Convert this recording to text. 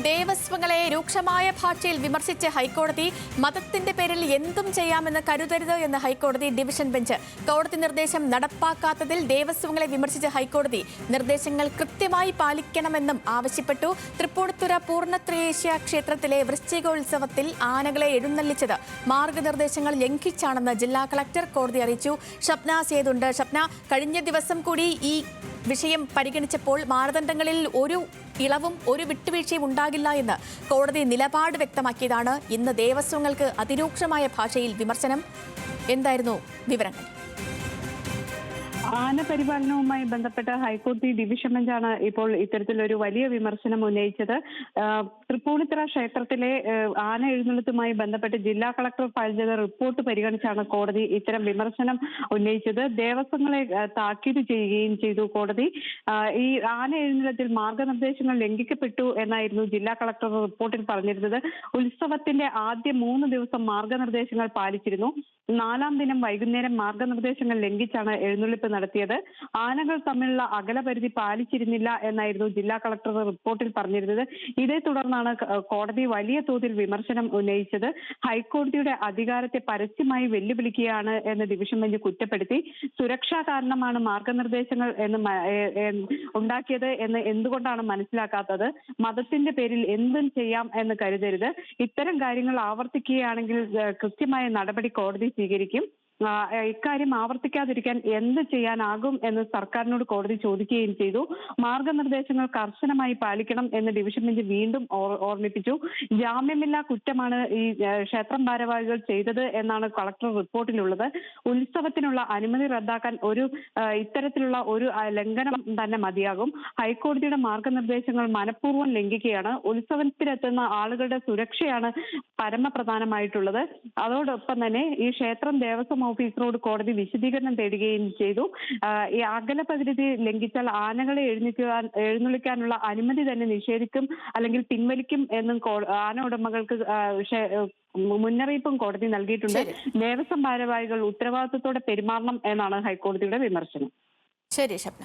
ദേവസ്വങ്ങളെ രൂക്ഷമായ ഭാഷയിൽ വിമർശിച്ച് ഹൈക്കോടതി. മതത്തിന്റെ പേരിൽ എന്തും ചെയ്യാമെന്ന് കരുതരുത് എന്ന് ഹൈക്കോടതി ഡിവിഷൻ ബെഞ്ച്. കോടതി നിർദ്ദേശം നടപ്പാക്കാത്തതിൽ ദേവസ്വങ്ങളെ വിമർശിച്ച ഹൈക്കോടതി നിർദ്ദേശങ്ങൾ കൃത്യമായി പാലിക്കണമെന്നും ആവശ്യപ്പെട്ടു. തൃപ്പൂണിത്തുറ പൂർണ്ണത്രയേശ്യ ക്ഷേത്രത്തിലെ വൃശ്ചികോത്സവത്തിൽ ആനകളെ എഴുന്നള്ളിച്ചത് മാർഗനിർദ്ദേശങ്ങൾ ലംഘിച്ചാണെന്ന് ജില്ലാ കളക്ടർ കോടതി അറിയിച്ചു. ഷപ്ന സേതുണ്ട്. ഷപ്ന, കഴിഞ്ഞ ദിവസം കൂടി ഈ വിഷയം പരിഗണിച്ചപ്പോൾ മാനദണ്ഡങ്ങളിൽ ഒരു ഇളവും ഒരു വിട്ടുവീഴ്ചയും ഉണ്ടാകില്ല എന്ന് കോടതി നിലപാട് വ്യക്തമാക്കിയതാണ്. ഇന്ന് ദേവസ്വങ്ങൾക്ക് അതിരൂക്ഷമായ ഭാഷയിൽ വിമർശനം. എന്തായിരുന്നു വിവരങ്ങൾ? ആന പരിപാലനവുമായി ബന്ധപ്പെട്ട ഹൈക്കോടതി ഡിവിഷൻ ബെഞ്ചാണ് ഇപ്പോൾ ഇത്തരത്തിലൊരു വലിയ വിമർശനം ഉന്നയിച്ചത്. തൃപ്പൂണിത്തുറ ക്ഷേത്രത്തിലെ ആന എഴുന്നള്ളത്തുമായി ബന്ധപ്പെട്ട് ജില്ലാ കളക്ടർ ഫയൽ ചെയ്ത റിപ്പോർട്ട് പരിഗണിച്ചാണ് കോടതി ഇത്തരം വിമർശനം ഉന്നയിച്ചത്. ദേവസ്വങ്ങളെ താക്കീത് ചെയ്യുകയും ചെയ്തു കോടതി. ഈ ആന എഴുന്നള്ളത്തിൽ മാർഗനിർദ്ദേശങ്ങൾ ലംഘിക്കപ്പെട്ടു എന്നായിരുന്നു ജില്ലാ കളക്ടർ റിപ്പോർട്ടിൽ പറഞ്ഞിരുന്നത്. ഉത്സവത്തിന്റെ ആദ്യ 3 ദിവസം മാർഗനിർദ്ദേശങ്ങൾ പാലിച്ചിരുന്നു. 4-ാം ദിനം വൈകുന്നേരം മാർഗനിർദ്ദേശങ്ങൾ ലംഘിച്ചാണ് എഴുന്നള്ളിപ്പ് നടത്തിയത്. ആനകൾ തമ്മിലുള്ള അകലപരിധി പാലിച്ചിരുന്നില്ല എന്നായിരുന്നു ജില്ലാ കളക്ടർ റിപ്പോർട്ടിൽ പറഞ്ഞിരുന്നത്. ഇതേ തുടർന്നാണ് കോടതി വലിയ തോതിൽ വിമർശനം ഉന്നയിച്ചത്. ഹൈക്കോടതിയുടെ അധികാരത്തെ പരസ്യമായി വെല്ലുവിളിക്കുകയാണ് എന്ന് ഡിവിഷൻ ബെഞ്ച് കുറ്റപ്പെടുത്തി. സുരക്ഷാ കാരണമാണ് മാർഗനിർദ്ദേശങ്ങൾ ഉണ്ടാക്കിയത് എന്ന് എന്തുകൊണ്ടാണ് മനസ്സിലാക്കാത്തത്? മതത്തിന്റെ പേരിൽ എന്തും ചെയ്യാം എന്ന് കരുതരുത്. ഇത്തരം കാര്യങ്ങൾ ആവർത്തിക്കുകയാണെങ്കിൽ കൃത്യമായ നടപടി കോടതി സ്വീകരിക്കും. ഇക്കാര്യം ആവർത്തിക്കാതിരിക്കാൻ എന്ത് ചെയ്യാനാകും എന്ന് സർക്കാരിനോട് കോടതി ചോദിക്കുകയും ചെയ്തു. മാർഗനിർദ്ദേശങ്ങൾ കർശനമായി പാലിക്കണം എന്ന് ഡിവിഷൻ ബെഞ്ച് വീണ്ടും ഓർമ്മിപ്പിച്ചു. ജാമ്യമില്ലാ കുറ്റമാണ് ഈ ക്ഷേത്രം ഭാരവാഹികൾ ചെയ്തത് എന്നാണ് കളക്ടർ റിപ്പോർട്ടിലുള്ളത്. ഉത്സവത്തിനുള്ള അനുമതി റദ്ദാക്കാൻ ഇത്തരത്തിലുള്ള ഒരു ലംഘനം തന്നെ മതിയാകും. ഹൈക്കോടതിയുടെ മാർഗനിർദ്ദേശങ്ങൾ മനഃപൂർവ്വം ലംഘിക്കുകയാണ്. ഉത്സവത്തിനെത്തുന്ന ആളുകളുടെ സുരക്ഷയാണ് പരമപ്രധാനമായിട്ടുള്ളത്. അതോടൊപ്പം തന്നെ ഈ ക്ഷേത്രം ദേവസ്വം ഓഫീസറോട് കോടതി വിശദീകരണം തേടുകയും ചെയ്തു. ഈ അകലപരിധി ലംഘിച്ചാൽ ആനകളെ എഴുന്നള്ളിക്കാനുള്ള അനുമതി തന്നെ നിഷേധിക്കും അല്ലെങ്കിൽ പിൻവലിക്കും എന്നും ആന ഉടമകൾക്ക് മുന്നറിയിപ്പും കോടതി നൽകിയിട്ടുണ്ട്. ദേവസ്വം ഭാരവാഹികൾ ഉത്തരവാദിത്തത്തോടെ പെരുമാറണം എന്നാണ് ഹൈക്കോടതിയുടെ വിമർശനം. ശരി ഷപ്ന.